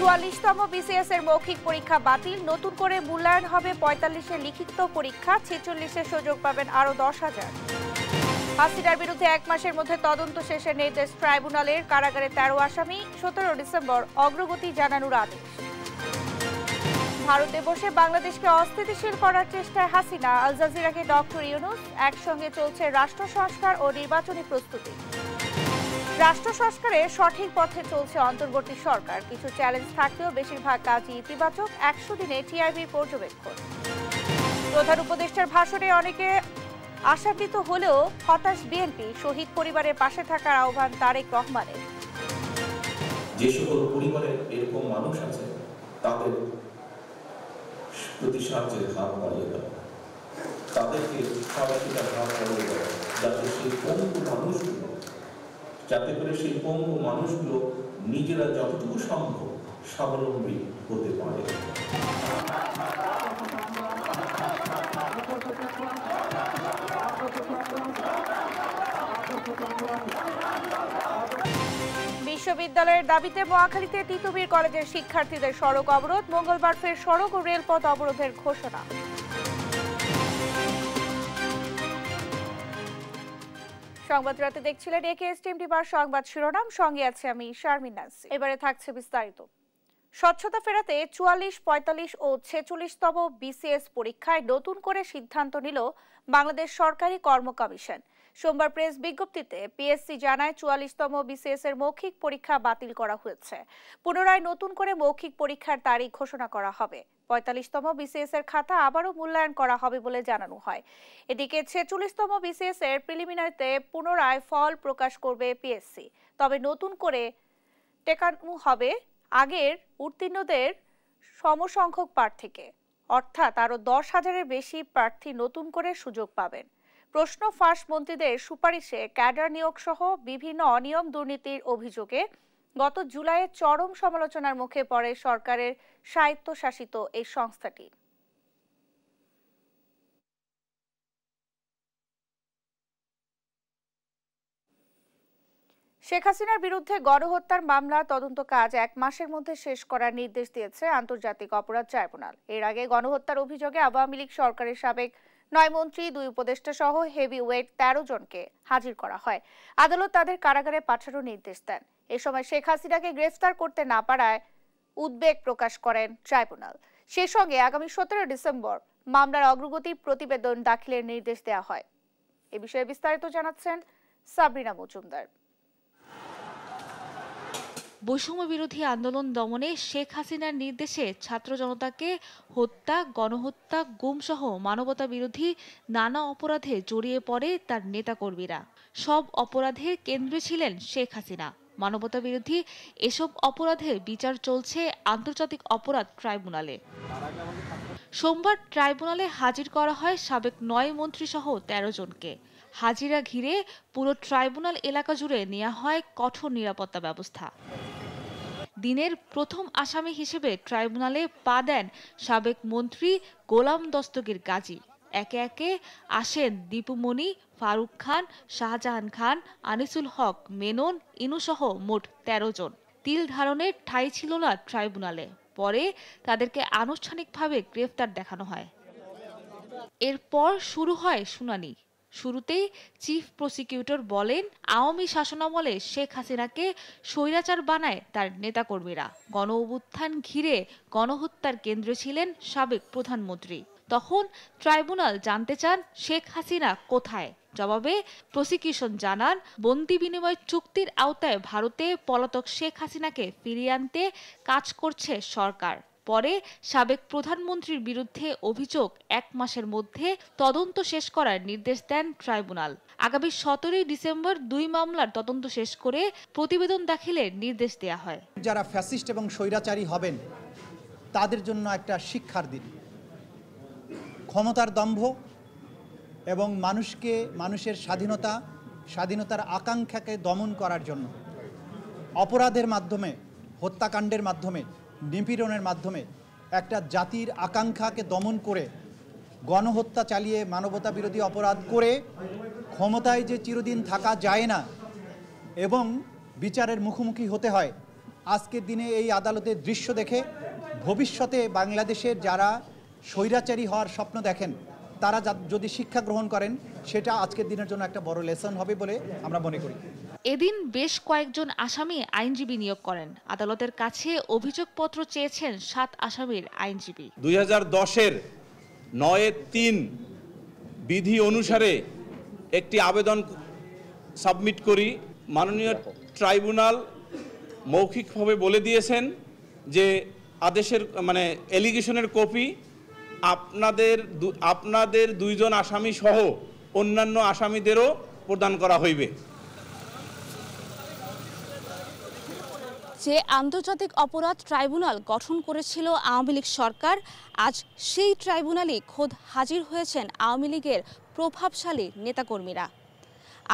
44তম BCS এর মৌখিক পরীক্ষা বাতিল, নতুন করে মূল্যায়ন হবে 45-এর লিখিত পরীক্ষা, 46-এর সুযোগ পাবেন আরো 10,000। হাসিনার বিরুদ্ধে 1 মাসের মধ্যে তদন্ত শেষের নির্দেশ ট্রাইব্যুনালের, কারাগারে 13 আসামি, 17 ডিসেম্বর অগ্রগতি জানানোর আদেশ। ভারতে বসে বাংলাদেশকে অস্থিতিশীল করার চেষ্টায় হাসিনা, আল জাজিরাকে ডক্টর ইউনূস, একসঙ্গে চলছে রাষ্ট্র সংস্কার ও নির্বাচনী প্রস্তুতি। রাষ্ট্র সংস্কারে সঠিক পথে চলছে অন্তর্বর্তী সরকার, কিছু চ্যালেঞ্জ থাকলেও বেশিরভাগ কাজই ইতিবাচক, 100 দিনে টিআইবির পর্যবেক্ষণ। প্রধান উপদেষ্টার ভাষণে অনেকে আশান্বিত হলেও হতাশ বিএনপি, শহীদ পরিবারের পাশে থাকার আহ্বান তারেক রহমানের। যে সকল পরিবারের এরকম মানুষ আছে তাদের প্রতি সাহায্যের হাত বাড়িয়ে দেওয়া, তাদেরকে সহযোগিতার হাত বাড়িয়ে দেওয়া, যাতে সেই পঙ্গু মানুষগুলো নিজেরা যতটুকু সম্ভব স্বাবলম্বী হতে পারে। বিশ্ববিদ্যালয়ের দাবিতে মহাখালীতে তিতুমীর কলেজের শিক্ষার্থীদের সড়ক অবরোধ, মঙ্গলবার ফের সড়ক ও রেলপথ অবরোধের ঘোষণা। সংবাদ রাতে দেখছিলেন একেএসটিএম টিভির সংবাদ শিরোনাম, সঙ্গে আছে আমি শারমিন নাসি। এবারে থাকছে বিস্তারিত। স্বচ্ছতা ফেরাতে 44, 45 ও 46তম বিসিএস পরীক্ষায় নতুন করে সিদ্ধান্ত নিল বাংলাদেশ সরকারি কর্ম কমিশন। সোমবার প্রেস বিজ্ঞপ্তিতে পিএসসি জানায় 44তম বিসিএস এর মৌখিক পরীক্ষা বাতিল করা হয়েছে। পুনরায় নতুন করে মৌখিক পরীক্ষার তারিখ ঘোষণা করা হবে। 45তম বিসিএস এর খাতা আবারও মূল্যায়ন করা হবে বলে জানানো হয়। এদিকে 46তম বিসিএস এর প্রিলিমিনারিতে পুনরায় ফল প্রকাশ করবে পিএসসি। তবে নতুন করে টেকানো হবে আগের উত্তীর্ণদের সমসংখ্যক প্রার্থীকে, অর্থাৎ আরো 10,000-এর বেশি প্রার্থী নতুন করে সুযোগ পাবেন। প্রশ্ন ফাঁস মন্ত্রীদের সুপারিশে ক্যাডার নিয়োগ সহ বিভিন্ন অনিয়ম দুর্নীতির অভিযোগে গত জুলাইয়ে চরম সমালোচনার মুখে পড়ে সরকারের স্বায়ত্তশাসিত এই সংস্থাটি। শেখ হাসিনার বিরুদ্ধে গণহত্যার মামলা তদন্ত কাজ 1 মাসের মধ্যে শেষ করার নির্দেশ দিয়েছে আন্তর্জাতিক অপরাধ ট্রাইব্যুনাল। এর আগে গণহত্যার অভিযোগে আওয়ামী লীগ সরকারের সাবেক 9 মন্ত্রী, 2 উপদেষ্টা সহ হেভিওয়েট 13 জনকে হাজির করা হয়। আদালত তাদের কারাগারে পাঠানোর নির্দেশ দেন। এ সময় শেখ হাসিনাকে গ্রেফতার করতে না পারায় উদ্বেগ প্রকাশ করেন ট্রাইব্যুনাল। সেই সঙ্গে আগামী 17 ডিসেম্বর মামলার অগ্রগতির প্রতিবেদন দাখিলের নির্দেশ দেওয়া হয়। এ বিষয়ে বিস্তারিত জানাচ্ছেন সাবরিনা মজুমদার। বৈষম্য বিরোধী আন্দোলন দমনে শেখ হাসিনার নির্দেশে ছাত্র জনতাকে হত্যা, গণহত্যা, গুমসহ মানবতা বিরোধী নানা অপরাধে জড়িয়ে পড়ে তার নেতাকর্মীরা। সব অপরাধের কেন্দ্রে ছিলেন শেখ হাসিনা। মানবতা বিরোধী এসব অপরাধের বিচার চলছে আন্তর্জাতিক অপরাধ ট্রাইব্যুনালে। সোমবার ট্রাইব্যুনালে হাজির করা হয় সাবেক 9 মন্ত্রী সহ 13 জনকে। হাজিরা ঘিরে পুরো ট্রাইব্যুনাল এলাকা জুড়ে নেওয়া হয় কঠোর নিরাপত্তা ব্যবস্থা। দিনের প্রথম আসামি হিসেবে ট্রাইব্যুনালে পা দেন সাবেক মন্ত্রী গোলাম দস্তগীর গাজী। একে একে আসেন দীপুমণি, ফারুক খান, শাহজাহান খান, আনিসুল হক, মেনন, ইনুসহ মোট 13 জন। তিল ধারণের ঠাঁই ছিল না ট্রাইব্যুনালে। পরে তাদেরকে আনুষ্ঠানিকভাবে গ্রেফতার দেখানো হয়। এরপর শুরু হয় শুনানি। শুরুতেই চিফ প্রসিকিউটর বলেন, আওয়ামী শাসনামলে শেখ হাসিনাকে স্বৈরাচার বানায় তার নেতাকর্মীরা। গণ অভ্যুত্থান ঘিরে গণহত্যার কেন্দ্রে ছিলেন সাবেক প্রধানমন্ত্রী। তখন ট্রাইব্যুনাল জানতে চান শেখ হাসিনা কোথায়। জবাবে প্রসিকিউশন জানান, বন্দি বিনিময় চুক্তির আওতায় ভারতে পলাতক শেখ হাসিনাকে ফিরিয়ে আনতে কাজ করছে সরকার। পরে সাবেক প্রধানমন্ত্রীর বিরুদ্ধে অভিযোগ 1 মাসের মধ্যে তদন্ত শেষ করার নির্দেশ দেন ট্রাইব্যুনাল। আগামী 17 ডিসেম্বর 2 মামলার তদন্ত শেষ করে প্রতিবেদন দাখিলের নির্দেশ দেওয়া হয়। যারা ফ্যাসিস্ট এবং স্বৈরাচারী হবেন তাদের জন্য একটা শিক্ষার দিন। ক্ষমতার দম্ভ এবং মানুষের স্বাধীনতার আকাঙ্ক্ষাকে দমন করার জন্য অপরাধের মাধ্যমে, হত্যাকাণ্ডের মাধ্যমে, নিপীড়নের মাধ্যমে একটা জাতির আকাঙ্ক্ষাকে দমন করে গণহত্যা চালিয়ে মানবতা বিরোধী অপরাধ করে ক্ষমতায় যে চিরদিন থাকা যায় না এবং বিচারের মুখোমুখি হতে হয়, আজকের দিনে এই আদালতের দৃশ্য দেখে ভবিষ্যতে বাংলাদেশের যারা স্বৈরাচারী হওয়ার স্বপ্ন দেখেন তারা যদি শিক্ষা গ্রহণ করেন সেটা আজকের দিনের জন্য একটা বড় লেসন হবে বলে আমরা মনে করি। এদিন বেশ কয়েকজন আসামি আইনজীবী নিয়োগ করেন। আদালতের কাছে অভিযোগপত্র চেয়েছেন 7 আসামির আইনজীবী। 2010-এর 9-3 বিধি অনুসারে একটি আবেদন সাবমিট করি। মাননীয় ট্রাইব্যুনাল মৌখিকভাবে বলে দিয়েছেন যে আদেশের এলিগেশনের কপি আপনাদের 2 জন আসামি সহ অন্যান্য আসামিদেরও প্রদান করা হইবে। যে আন্তর্জাতিক অপরাধ ট্রাইব্যুনাল গঠন করেছিল আওয়ামী লীগ সরকার, আজ সেই ট্রাইব্যুনালে খোদ হাজির হয়েছেন আওয়ামী লীগের প্রভাবশালী নেতাকর্মীরা।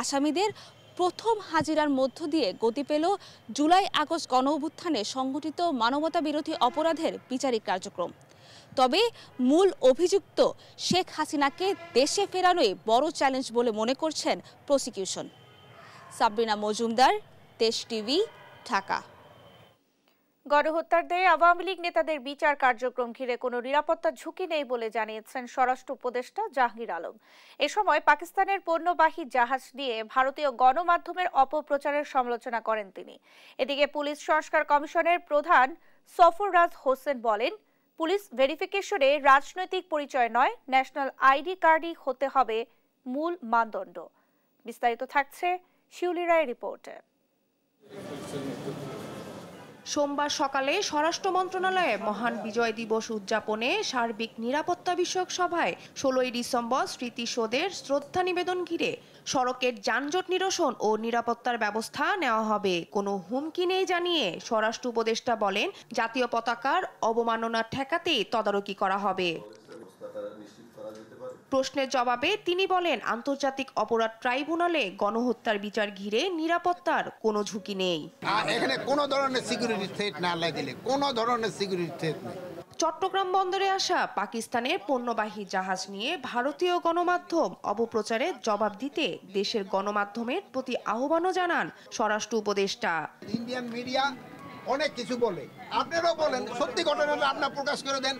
আসামিদের প্রথম হাজিরার মধ্য দিয়ে গতি পেল জুলাই আগস্ট গণঅভ্যুত্থানে সংঘটিত মানবতা বিরোধী অপরাধের বিচারিক কার্যক্রম। তবে মূল অভিযুক্ত শেখ হাসিনাকে দেশে ফেরানোই বড় চ্যালেঞ্জ বলে মনে করছেন প্রসিকিউশন। সাবরিনা মজুমদার, দেশ টিভি, ঢাকা। গণহত্যার দায়ে আওয়ামী লীগ নেতাদের বিচার কার্যক্রম ঘিরে কোনো নিরাপত্তা ঝুঁকি নেই বলে জানিয়েছেন স্বরাষ্ট্র উপদেষ্টা জাহাঙ্গীর আলম। এ সময় পাকিস্তানের পণ্যবাহী জাহাজ নিয়ে ভারতীয় গণমাধ্যমের অপপ্রচারের সমালোচনা করেন তিনি। এদিকে পুলিশ সংস্কার কমিশনের প্রধান সফররাজ হোসেন বলেন, পুলিশ ভেরিফিকেশনে রাজনৈতিক পরিচয় নয়, ন্যাশনাল আইডি কার্ডই হতে হবে মূল মানদণ্ড। বিস্তারিত থাকছে শিউলি রায়ের রিপোর্টে। সোমবার সকালে স্বরাষ্ট্র মন্ত্রণালয়ে মহান বিজয় দিবস উদযাপনে সার্বিক নিরাপত্তা বিষয়ক সভায় 16ই ডিসেম্বর স্মৃতিসৌধের শ্রদ্ধা নিবেদন ঘিরে সড়কের যানজট নিরসন ও নিরাপত্তার ব্যবস্থা নেওয়া হবে, কোনো হুমকি নেই জানিয়ে স্বরাষ্ট্র উপদেষ্টা বলেন, জাতীয় পতাকার অবমাননা ঠেকাতে তদারকি করা হবে। প্রশ্নের জবাবে তিনি বলেন, আন্তর্জাতিক অপরাধ ট্রাইব্যুনালে গণহত্যার বিচার ঘিরে নিরাপত্তার কোনো ঝুঁকি নেই। এখানে কোনো ধরনের সিকিউরিটি থ্রেট না দিলে কোনো ধরনের সিকিউরিটি থ্রেট নেই। চট্টগ্রাম বন্দরে আসা পাকিস্তানের পণ্যবাহী জাহাজ নিয়ে ভারতীয় গণমাধ্যম অপপ্রচারের জবাব দিতে দেশের গণমাধ্যমের প্রতি আহ্বানও জানান স্বরাষ্ট্র উপদেষ্টা। ইন্ডিয়ান মিডিয়া অনেক কিছু বলে, আপনারাও বলেন, সত্যি ঘটনাটা আপনারা প্রকাশ করে দেন।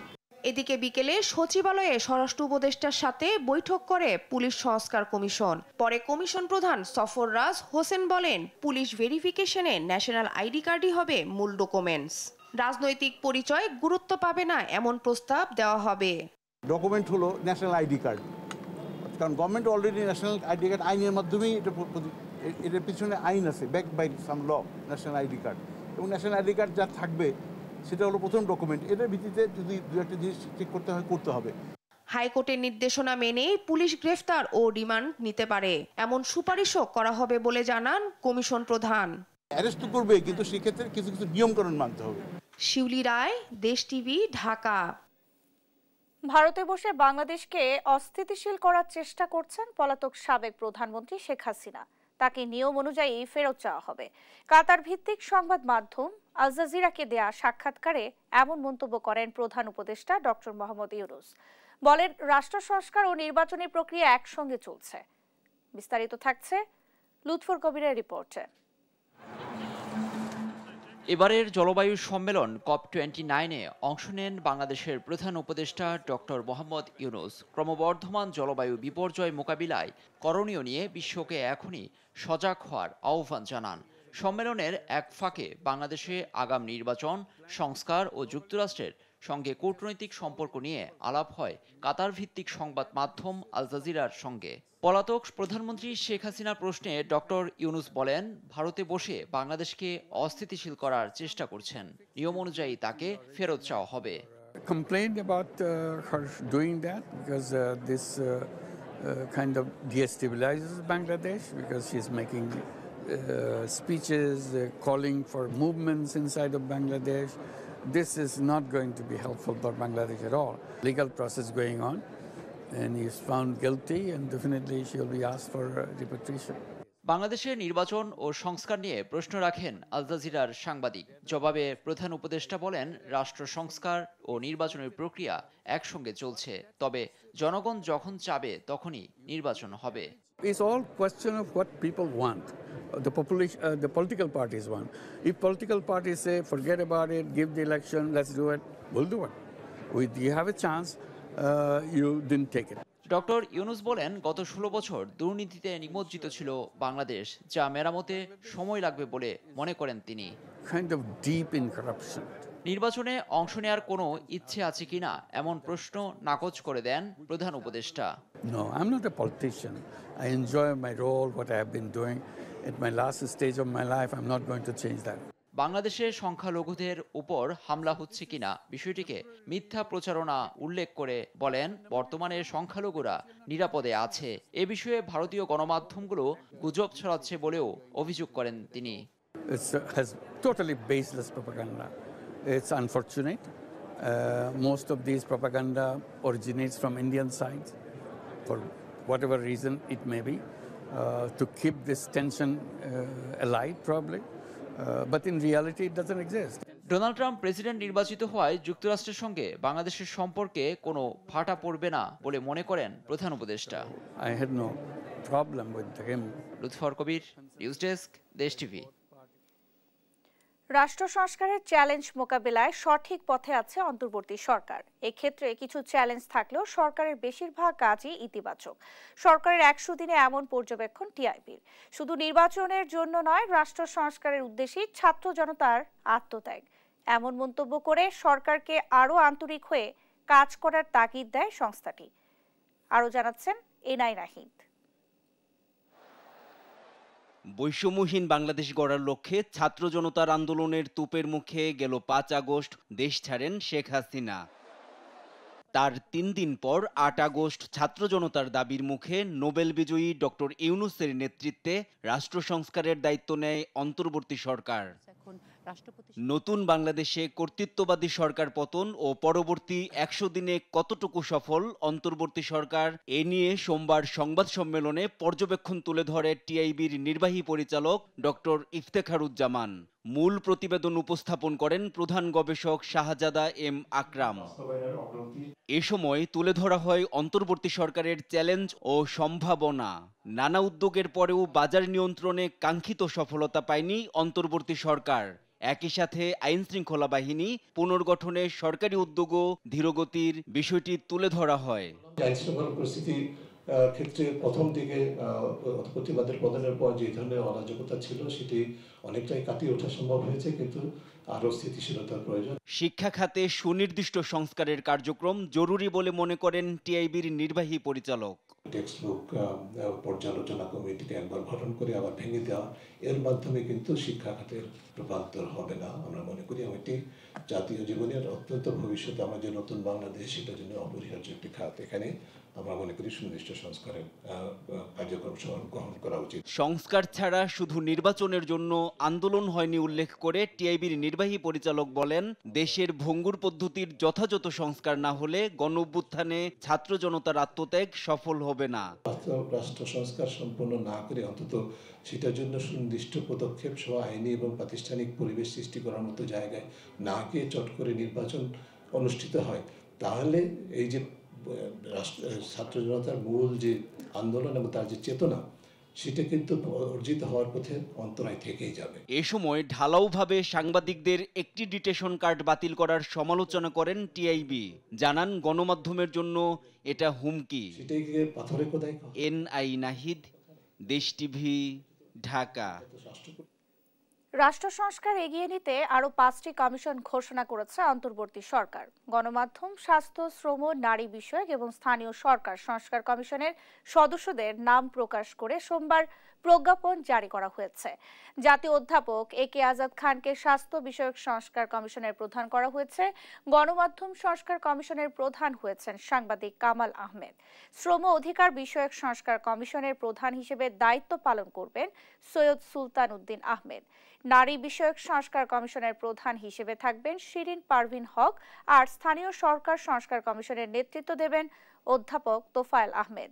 এদিকে বিকেলে সচিবালয়ে স্বরাষ্ট্র উপদেষ্টার সাথে বৈঠক করে পুলিশ সংস্কার কমিশন। পরে কমিশন প্রধান সফররাজ হোসেন বলেন, পুলিশ ভেরিফিকেশনে ন্যাশনাল আইডি কার্ডই হবে মূল ডকুমেন্টস। রাজনৈতিক পরিচয় গুরুত্ব পাবে না এমন প্রস্তাব দেওয়া হবে। ডকুমেন্ট হলো ন্যাশনাল আইডি কার্ড, কারণ government already national ID card আইনের মাধ্যমেই এটার পিছনে আইন আছে, back by some law, national ID card. এবং ন্যাশনাল আইডি কার্ড যা থাকবে সেটা হলো প্রথম ডকুমেন্ট। এটার ভিত্তিতে যদি দু একটা জিনিস চেক করতে হয়, করতে হবে। হাইকোর্টের নির্দেশনা মেনে পুলিশ গ্রেফতার ও রিমান্ড নিতে পারে, এমন সুপারিশও করা হবে বলে জানান কমিশন প্রধান। অ্যারেস্ট করবে, কিন্তু সেক্ষেত্রে কিছু কিছু নিয়মকানুন মানতে হবে। শিউলি রায়, দেশ টিভি, ঢাকা। ভারতে বসে বাংলাদেশকে অস্থিতিশীল করার চেষ্টা করছেন পলাতক সাবেক প্রধানমন্ত্রী শেখ হাসিনা। তাকে নিয়ম অনুযায়ী ফেরত চাওয়া হবে। কাতার ভিত্তিক সংবাদ মাধ্যম আল জাজিরাকে দেয়া সাক্ষাৎকারে এমন মন্তব্য করেন প্রধান উপদেষ্টা ডক্টর মোহাম্মদ ইউনূস। বলেন, রাষ্ট্র সংস্কার ও নির্বাচনী প্রক্রিয়া একসঙ্গে চলছে। বিস্তারিত থাকছে লুৎফর কবিরের রিপোর্টে। এবারের জলবায়ু সম্মেলন COP29-এ অংশ নেন বাংলাদেশের প্রধান উপদেষ্টা ডক্টর মোহাম্মদ ইউনূস। ক্রমবর্ধমান জলবায়ু বিপর্যয় মোকাবিলায় করণীয় নিয়ে বিশ্বকে এখনই সজাগ হওয়ার আহ্বান জানান। সম্মেলনের এক ফাঁকে বাংলাদেশে আগাম নির্বাচন, সংস্কার ও যুক্তরাষ্ট্রের সঙ্গে কূটনৈতিক সম্পর্ক নিয়ে আলাপ হয় কাতার ভিত্তিক সংবাদ মাধ্যম আল জাজিরার সঙ্গে। পলাতক প্রধানমন্ত্রী শেখ হাসিনার প্রশ্নে ডক্টর ইউনূস বলেন, ভারতে বসে বাংলাদেশকে অস্থিতিশীল করার চেষ্টা করছেন, নিয়ম অনুযায়ী তাকে ফেরত চাওয়া হবে। Complained about her doing that because this kind of destabilizes Bangladesh, because she's making speeches calling for movements inside of Bangladesh. This is not going to be helpful for Bangladesh at all. Legal process going on, and he is found guilty, and definitely she will be asked for repatriation. বাংলাদেশের নির্বাচন ও সংস্কার নিয়ে প্রশ্ন রাখেন আল জাজিরার সাংবাদিক। জবাবে প্রধান উপদেষ্টা বলেন, রাষ্ট্র সংস্কার ও নির্বাচনের প্রক্রিয়া একসঙ্গে চলছে, তবে জনগণ যখন চাবে তখনই নির্বাচন হবে। It's all question of what people want. The population, the political parties want. If political parties say, forget about it, give the election, let's do it, we'll do it. You have a chance, you didn't take it. Doctor Yunus বলেন, গত 16 বছর দুর্নীতিতে নিমজ্জিত ছিল বাংলাদেশ, যা মেরামতে সময় লাগবে বলে মনে করেন তিনি। Kind of deep in corruption. নির্বাচনে অংশ নেওয়ার কোনো ইচ্ছে আছে কিনা এমন প্রশ্ন নাকচ করে দেন প্রধান উপদেষ্টা। No, I'm not a politician. I enjoy my role, what I have been doing. At my last stage of my life, I'm not going to change that. বাংলাদেশে সংখ্যালঘুদের উপর হামলা হচ্ছে কিনা বিষয়টিকে মিথ্যা প্রচারণা উল্লেখ করে বলেন, বর্তমানে সংখ্যালঘুরা নিরাপদে আছে। এ বিষয়ে ভারতীয় গণমাধ্যমগুলো গুজব ছড়াচ্ছে বলেও অভিযোগ করেন তিনি। It has totally baseless propaganda. It's unfortunate. Most of these propaganda originates from Indian side, for whatever reason it may be, to keep this tension alive probably. But in reality it doesn't exist. Donald Trump president নির্বাচিত হওয়ায় যুক্তরাষ্ট্রের সঙ্গে বাংলাদেশের সম্পর্কে কোনো ফাটা পড়বে না বলে মনে করেন প্রধান উপদেষ্টা। I had no problem with him. Lutfor Kabir, news desk, Desh TV. রাষ্ট্র সংস্কারের চ্যালেঞ্জ মোকাবিলায় সঠিক পথে আছে অন্তর্বর্তী সরকার। এক্ষেত্রে কিছু চ্যালেঞ্জ থাকলেও সরকারের বেশিরভাগ কাজই ইতিবাচক। সরকারের 100 দিনে এমন পর্যবেক্ষণ টিআইবির। শুধু নির্বাচনের জন্য নয়, রাষ্ট্র সংস্কারের উদ্দেশ্যে ছাত্র জনতার আত্মত্যাগ, এমন মন্তব্য করে সরকারকে আরও আন্তরিক হয়ে কাজ করার তাগিদ দেয় সংস্থাটি। আরও জানাচ্ছেন এনআই নাহিদ। বৈষম্যহীন বাংলাদেশ গড়ার লক্ষ্যে ছাত্র জনতার আন্দোলনের তোপের মুখে গেল 5 আগস্ট দেশ ছাড়েন শেখ হাসিনা। তার 3 দিন পর 8 আগস্ট ছাত্র জনতার দাবির মুখে নোবেল বিজয়ী ডক্টর ইউনূসের নেতৃত্বে রাষ্ট্র সংস্কারের দায়িত্ব নেয় অন্তর্বর্তী সরকার। নতুন বাংলাদেশে কর্তৃত্ববাদী সরকার পতন ও পরবর্তী 100 দিনে কতটুকু সফল অন্তর্বর্তী সরকার, এ নিয়ে সোমবার সংবাদ সম্মেলনে পর্যবেক্ষণ তুলে ধরে টিআইবির নির্বাহী পরিচালক ডক্টর ইফতেখারুজ্জামান। মূল প্রতিবেদন উপস্থাপন করেন প্রধান গবেষক শাহজাদা এম আকরাম। এ সময় তুলে ধরা হয় অন্তর্বর্তী সরকারের চ্যালেঞ্জ ও সম্ভাবনা। নানা উদ্যোগের পরেও বাজার নিয়ন্ত্রণে কাঙ্ক্ষিত সফলতা পায়নি অন্তর্বর্তী সরকার। একই সাথে আইন শৃঙ্খলা বাহিনী পুনর্গঠনে সরকারি উদ্যোগও ধীরগতির বিষয়টি তুলে ধরা হয়। আইন শৃঙ্খলা পরিস্থিতি ক্ষেত্রে প্রথম দিকে প্রতিবাদের পতনের পর যে ধরনের অরাজকতা ছিল সেটি অনেকটাই কাটিয়ে ওঠা সম্ভব হয়েছে, কিন্তু আরও স্থিতিশীলতার প্রয়োজন। শিক্ষা খাতে সুনির্দিষ্ট সংস্কারের কার্যক্রম জরুরি বলে মনে করেন টিআইবির নির্বাহী পরিচালক। টেক্সট বুক পর্যালোচনা কমিটিকে একবার গঠন করে আবার ভেঙে দেওয়া, এর মাধ্যমে কিন্তু শিক্ষা খাতের রূপান্তর হবে না আমরা মনে করি। এটি জাতীয় জীবনের অত্যন্ত ভবিষ্যতে আমরা যে নতুন বাংলাদেশ, সেটার জন্য অপরিহার্য একটি খাত। এখানে আমরা মনে করি সুনির্দিষ্ট সংস্কারের কার্যক্রম গ্রহণ করা উচিত। সংস্কার ছাড়া শুধু নির্বাচনের জন্য আন্দোলন হয়নি উল্লেখ করে টিআইবির নির্বাহী পরিচালক বলেন, দেশের ভঙ্গুর পদ্ধতির যথাযথ সংস্কার না হলে গণঅভ্যুত্থানে ছাত্র জনতার আত্মত্যাগ সফল হবে না। রাষ্ট্র সংস্কার সম্পন্ন না করে অন্তত সেটার জন্য সুনির্দিষ্ট পদক্ষেপ সহ আইনি এবং প্রাতিষ্ঠানিক পরিবেশ সৃষ্টি করার মতো জায়গায় না গিয়ে চট করে নির্বাচন অনুষ্ঠিত হয়, তাহলে এই যে ছাত্র জনতার মূল যে আন্দোলন এবং তার যে চেতনা, সেটা কিন্তু অর্জিত হওয়ার পথে অন্তরায় থেকেই যাবে। এ সময় ঢালাওভাবে সাংবাদিকদের অ্যাক্রিডিটেশন কার্ড বাতিল করার সমালোচনা করেন টিআইবি। জানান, গণমাধ্যমের জন্য এটা হুমকি। সেটাই গিয়ে পাথরে খোদাই। এনআই নাহিদ, দেশ টিভি, ঢাকা। রাষ্ট্র সংস্কার এগিয়ে নিতে আরো 5টি কমিশন ঘোষণা করেছে অন্তর্বর্তী সরকার। গণমাধ্যম, স্বাস্থ্য, শ্রম, নারী বিষয়ক এবং স্থানীয় সরকার সংস্কার কমিশনের সদস্যদের নাম প্রকাশ করে সোমবার প্রজ্ঞাপন জারি করা হয়েছে। জাতীয় অধ্যাপক একে আজাদ খানকে স্বাস্থ্য বিষয়ক সংস্কার কমিশনের প্রধান করা হয়েছে। গণমাধ্যম সংস্কার কমিশনের প্রধান হয়েছেন সাংবাদিক কামাল আহমেদ। শ্রম অধিকার বিষয়ক সংস্কার কমিশনের প্রধান হিসেবে দায়িত্ব পালন করবেন সৈয়দ সুলতান উদ্দিন আহমেদ। নারী বিষয়ক সংস্কার কমিশনের প্রধান হিসেবে থাকবেন শিরিন পারভিন হক, আর স্থানীয় সরকার সংস্কার কমিশনের নেতৃত্ব দেবেন অধ্যাপক তোফায়েল আহমেদ।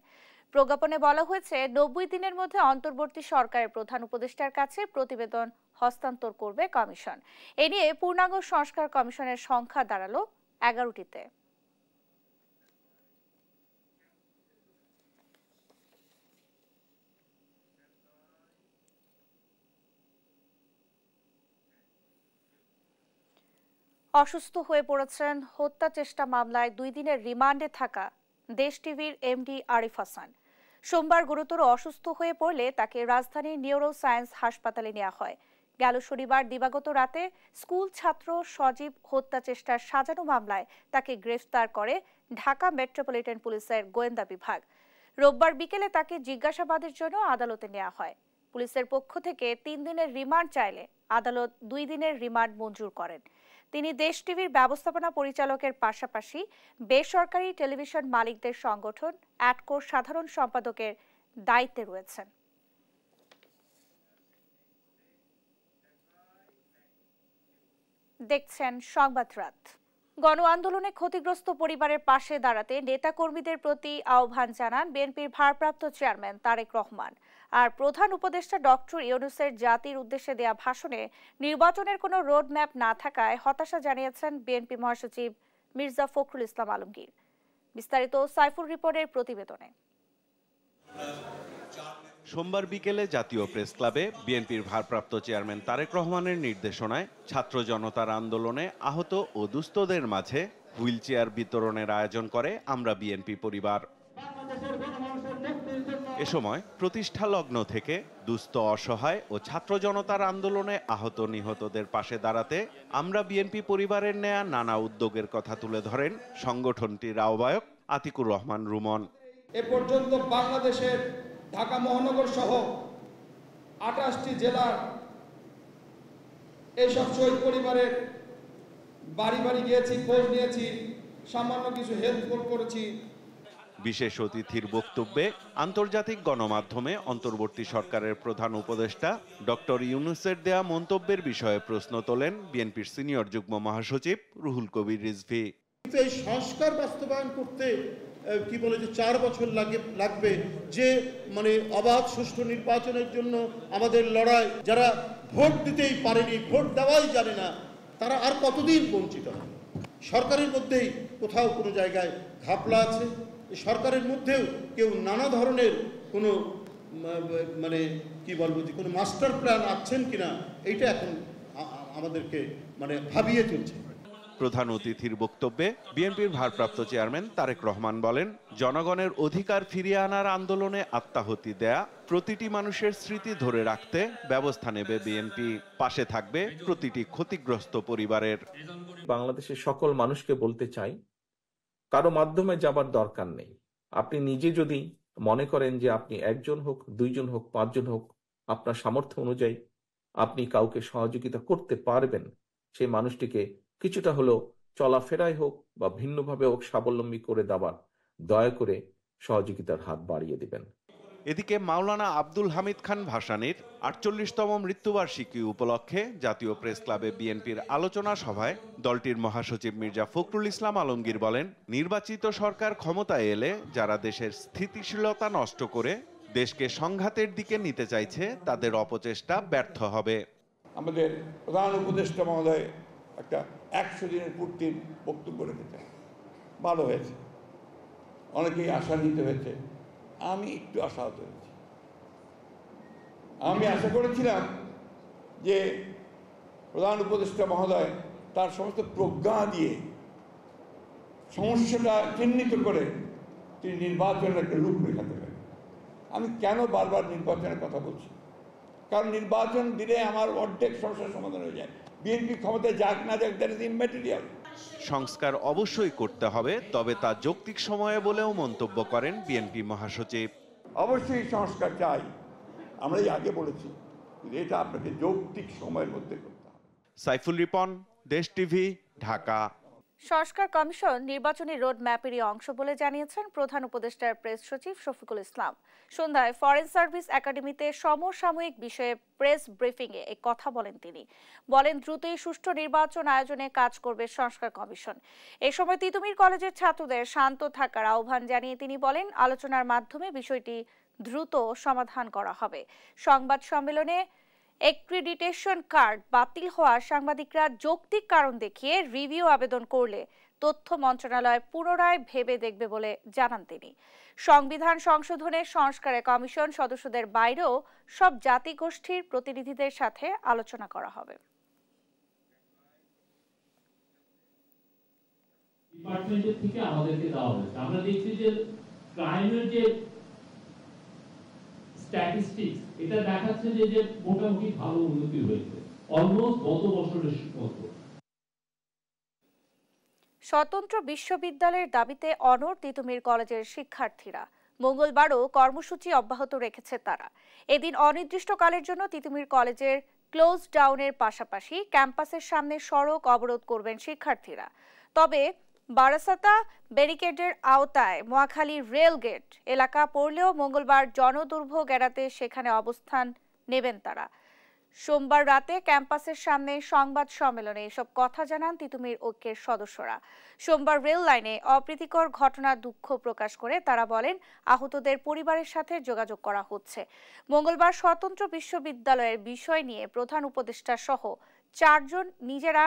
প্রজ্ঞাপনে বলা হয়েছে, 90 দিনের মধ্যে অন্তর্বর্তী সরকারের প্রধান উপদেষ্টার কাছে প্রতিবেদন হস্তান্তর করবে কমিশন। এ নিয়ে পূর্ণাঙ্গ সংস্কার কমিশনের সংখ্যা দাঁড়ালো 11টিতে। অসুস্থ হয়ে পড়েছেন হত্যা চেষ্টা মামলায় 2 দিনের রিমান্ডে থাকা দেশ টিভির এমডি আরিফ হাসান। সোমবার গুরুতর অসুস্থ হয়ে পড়লে তাকে রাজধানীর নিউরো সায়েন্স হাসপাতালে নেওয়া হয়। গেল শনিবার দিবাগত রাতে স্কুল ছাত্র সজীব হত্যা চেষ্টার সাজানো মামলায় তাকে গ্রেফতার করে ঢাকা মেট্রোপলিটন পুলিশের গোয়েন্দা বিভাগ। রোববার বিকেলে তাকে জিজ্ঞাসাবাদের জন্য আদালতে নেওয়া হয়। পুলিশের পক্ষ থেকে 3 দিনের রিমান্ড চাইলে আদালত 2 দিনের রিমান্ড মঞ্জুর করেন। তিনি দেশ টিভির ব্যবস্থাপনা পরিচালকের পাশাপাশি বেসরকারি টেলিভিশন মালিকদের সংগঠন অ্যাডকোর সাধারণ সম্পাদকের দায়িত্বে রয়েছেন। দেখছেন সংবাদ রাত। গণ আন্দোলনে ক্ষতিগ্রস্ত পরিবারের পাশে দাঁড়াতে নেতাকর্মীদের প্রতি আহ্বান জানান বিএনপির ভারপ্রাপ্ত চেয়ারম্যান তারেক রহমান। আর প্রধান উপদেষ্টা ডক্টর ইউনূসের জাতির উদ্দেশ্যে দেয়া ভাষণে নির্বাচনের কোনো রোড ম্যাপ না থাকায় হতাশা জানিয়েছেন বিএনপি মহাসচিব মির্জা ফখরুল ইসলাম আলমগীর। বিস্তারিত সাইফুল রিপোর্টের প্রতিবেদনে। সোমবার বিকেলে জাতীয় প্রেস ক্লাবে বিএনপির ভারপ্রাপ্ত চেয়ারম্যান তারেক রহমানের নির্দেশনায় ছাত্র জনতার আন্দোলনে আহত ও দুস্থদের মাঝে হুইলচেয়ার বিতরণের আয়োজন করে আমরা বিএনপি পরিবার। এ সময় প্রতিষ্ঠা লগ্ন থেকে দুস্থ, অসহায় ও ছাত্র জনতার আন্দোলনে আহত নিহতদের পাশে দাঁড়াতে আমরা বিএনপি পরিবারের নেয়া নানা উদ্যোগের কথা তুলে ধরেন সংগঠনটির আহ্বায়ক আতিকুর রহমান রুমন। এ পর্যন্ত বাংলাদেশের ঢাকা মহানগর সহ 28টি জেলার এইসব শহীদ পরিবারের বাড়ি বাড়ি গিয়েছি, খোঁজ নিয়েছি, সামান্য কিছু হেল্প করেছি। বিশেষ অতিথির বক্তব্যে আন্তর্জাতিক গণমাধ্যমে অন্তর্বর্তী সরকারের প্রধান উপদেষ্টা ডক্টর ইউনূসের দেয়া মন্তব্যের বিষয়ে প্রশ্ন তোলেন বিএনপির সিনিয়র যুগ্ম মহাসচিব রুহুল কবির রিজভী। এই সংস্কার বাস্তবায়ন করতে কি বলে যে 4 বছর লাগবে, যে মানে অবাধ সুষ্ঠু নির্বাচনের জন্য আমাদের লড়াই, যারা ভোট দিতেই পারেনি, ভোট দেওয়াই জানে না, তারা আর কতদিন বঞ্চিত হবে? সরকারের মধ্যেই কোথাও কোনো জায়গায় ঘাপলা আছে। সরকারের মধ্যেও কেউ নানা ধরনের কোনো মানে কি বলবো যে কোনো মাস্টার প্ল্যান আছেন কিনা, এইটা এখন আমাদেরকে মানে ভাবিয়ে তুলছে। প্রধান অতিথির বক্তব্যে বিএনপির ভারপ্রাপ্ত চেয়ারম্যান তারেক রহমান বলেন, জনগণের অধিকার ফিরিয়ে আনার আন্দোলনে আত্মাহুতি দেয়া প্রতিটি মানুষের স্মৃতি ধরে রাখতে ব্যবস্থা নেবে বিএনপি। পাশে থাকবে প্রতিটি ক্ষতিগ্রস্ত পরিবারের। বাংলাদেশের সকল মানুষকে বলতে চাই, কারো মাধ্যমে যাবার দরকার নেই। আপনি নিজে যদি মনে করেন যে আপনি 1 জন হোক, 2 জন হোক, 5 জন হোক, আপনার সামর্থ্য অনুযায়ী আপনি কাউকে সহযোগিতা করতে পারবেন, সেই মানুষটিকে কিছুটা হলেও চলাফেরায় হোক বা ভিন্নভাবে হোক স্বাবলম্বী করে দেওয়ার দয়া করে সহযোগিতার হাত বাড়িয়ে দিবেন। এদিকে মাওলানা আব্দুল হামিদ খান ভাসানীর 48তম মৃত্যুবার্ষিকী উপলক্ষে জাতীয় প্রেস ক্লাবে বিএনপির আলোচনা সভায় দলটির মহাসচিব মির্জা ফখরুল ইসলাম আলমগীর বলেন, নির্বাচিত সরকার ক্ষমতায় এলে যারা দেশের স্থিতিশীলতা নষ্ট করে দেশকে সংঘাতের দিকে নিতে চাইছে, তাদের অপচেষ্টা ব্যর্থ হবে। আমাদের প্রধান উপদেষ্টা মহোদয় একটা 100 দিনের পূর্তির বক্তব্য রেখেছেন, ভালো হয়েছে, অনেকেই আশান্বিত হয়েছে। আমি একটু আশাহত হয়েছি। আমি আশা করেছিলাম যে প্রধান উপদেষ্টা মহোদয় তার সমস্ত প্রজ্ঞা দিয়ে সমস্যাটা চিহ্নিত করে তিনি নির্বাচনের একটা রূপরেখা দেবেন। আমি কেন বারবার নির্বাচনের কথা বলছি? কারণ নির্বাচন দিলে আমার অর্ধেক সমস্যার সমাধান হয়ে যায়। বিএনপি ক্ষমতায় যাক না যাক, দ্যাট ইজ ইম্যাটেরিয়াল। সংস্কার অবশ্যই করতে হবে, তবে তা যৌক্তিক সময়ে বলেও মন্তব্য করেন বিএনপি মহাসচিব। অবশ্যই সংস্কার চাই, আমরাই আগে বলেছি, এটা আপনাকে যৌক্তিক সময়ের মধ্যে করতে হবে। সাইফুল রিপন, দেশ টিভি, ঢাকা। সংস্কার কমিশন নির্বাচনী রোড ম্যাপেরই অংশ বলে জানিয়েছেন প্রধান উপদেষ্টার প্রেস সচিব শফিকুল ইসলাম। সন্ধ্যায় ফরেন সার্ভিস একাডেমিতে সমসাময়িক বিষয়ে প্রেস ব্রিফিংয়ে এই কথা বলেন তিনি। বলেন, দ্রুতই সুষ্ঠু নির্বাচন আয়োজনে কাজ করবে সংস্কার কমিশন। এ সময় তিতুমির কলেজের ছাত্রদের শান্ত থাকার আহ্বান জানিয়ে তিনি বলেন, আলোচনার মাধ্যমে বিষয়টি দ্রুত সমাধান করা হবে। সংবাদ সম্মেলনে অ্যাক্রিডিটেশন কার্ড বাতিল হওয়া সাংবাদিকরা যৌক্তিক কারণ দেখিয়ে রিভিউ আবেদন করলে তথ্য মন্ত্রণালয় পুনরায় ভেবে দেখবে বলে জানান তিনি। সংবিধান সংশোধনের সংস্কারে কমিশন সদস্যদের বাইরেও সব জাতিগোষ্ঠীর প্রতিনিধিদের সাথে আলোচনা করা হবে। ডিপার্টমেন্টের থেকে আমাদেরকে দেওয়া হয়েছে। আমরা দেখছি যে ক্রাইমের যে স্ট্যাটিস্টিক্স এটা দেখাচ্ছে যে মোটামুটি ভালো উন্নতি হয়েছে, অলমোস্ট গত বছরের মতো। স্বতন্ত্র বিশ্ববিদ্যালয়ের দাবিতে অনড় তিতুমির কলেজের শিক্ষার্থীরা। মঙ্গলবারও কর্মসূচি অব্যাহত রেখেছে তারা। এদিন অনির্দিষ্টকালের জন্য তিতুমির কলেজের ক্লোজ ডাউনের পাশাপাশি ক্যাম্পাসের সামনে সড়ক অবরোধ করবেন শিক্ষার্থীরা। তবে বারাসাতা ব্যারিকেডের আওতায় মহাখালী রেলগেট এলাকা পড়লেও মঙ্গলবার জনদুর্ভোগ এড়াতে সেখানে অবস্থান নেবেন তারা। সোমবার রাতে ক্যাম্পাসের সামনে সংবাদ সম্মেলনে এসব কথা জানান তিতুমির ঐক্যের সদস্যরা। সোমবার রেল লাইনে অপ্রীতিকর ঘটনার দুঃখ প্রকাশ করে তারা বলেন, আহতদের পরিবারের সাথে যোগাযোগ করা হচ্ছে। মঙ্গলবার স্বতন্ত্র বিশ্ববিদ্যালয়ের বিষয় নিয়ে প্রধান উপদেষ্টা সহ 4 জন নিজেরা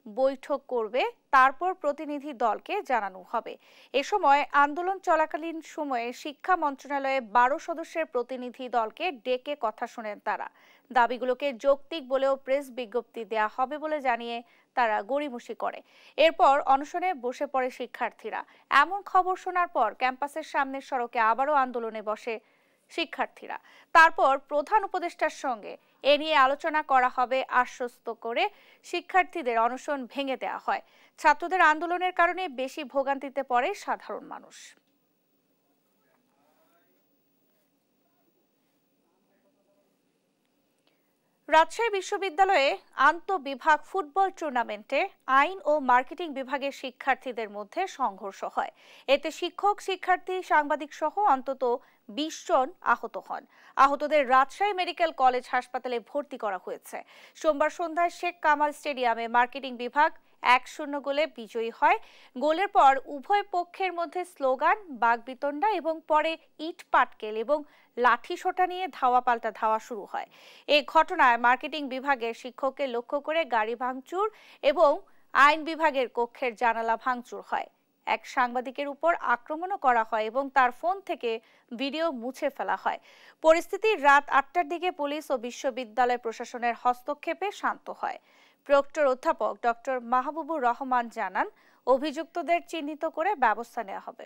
বৈঠক করবে, তারপর প্রতিনিধি দলকে জানানো হবে। এ সময় আন্দোলন চলাকালীন সময়ে শিক্ষা মন্ত্রণালয়ে 12 সদস্যের প্রতিনিধি দলকে ডেকে কথা শোনেন তারা। দাবিগুলোকে যৌক্তিক বলেও প্রেস বিজ্ঞপ্তি দেয়া হবে বলে জানিয়ে তারা গড়িমসি করে। এরপর অনশনে বসে পড়ে শিক্ষার্থীরা। এমন খবর শোনার পর ক্যাম্পাসের সামনের সড়কে আবারও আন্দোলনে বসে শিক্ষার্থীরা। তারপর প্রধান উপদেষ্টার সঙ্গে এ নিয়ে আলোচনা করা হবে আশ্বস্ত করে শিক্ষার্থীদের অনশন ভেঙে দেওয়া হয়। ছাত্রদের আন্দোলনের কারণে বেশি ভোগান্তিতে পড়ে সাধারণ মানুষ। রাজশাহী বিশ্ববিদ্যালয়ে আন্তঃবিভাগ ফুটবল টুর্নামেন্টে আইন ও মার্কেটিং বিভাগের শিক্ষার্থীদের মধ্যে সংঘর্ষ হয়। এতে শিক্ষক, শিক্ষার্থী, সাংবাদিক সহ অন্তত 20 জন আহত হন। আহতদের রাজশাহী মেডিকেল কলেজ হাসপাতালে ভর্তি করা হয়েছে। সোমবার সন্ধ্যায় শেখ কামাল স্টেডিয়ামে মার্কেটিং বিভাগ 1-0 গোলে বিজয়ী হয়। গোলের পর উভয় পক্ষের মধ্যে স্লোগান, বাকবিতণ্ডা এবং পরে ইট পাটকেল এবং লাঠি সোঁটা নিয়ে ধাওয়া পাল্টা ধাওয়া শুরু হয়। এই ঘটনায় মার্কেটিং বিভাগের শিক্ষককে লক্ষ্য করে গাড়ি ভাঙচুর এবং আইন বিভাগের কক্ষের জানালা ভাঙচুর হয়। এক সাংবাদিকের উপর আক্রমণও করা হয় এবং তার ফোন থেকে ভিডিও মুছে ফেলা হয়। পরিস্থিতি রাত 8টার দিকে পুলিশ ও বিশ্ববিদ্যালয় প্রশাসনের হস্তক্ষেপে শান্ত হয়। প্রক্টর অধ্যাপক ডক্টর মাহবুবুর রহমান জানান, অভিযুক্তদের চিহ্নিত করে ব্যবস্থা নেওয়া হবে।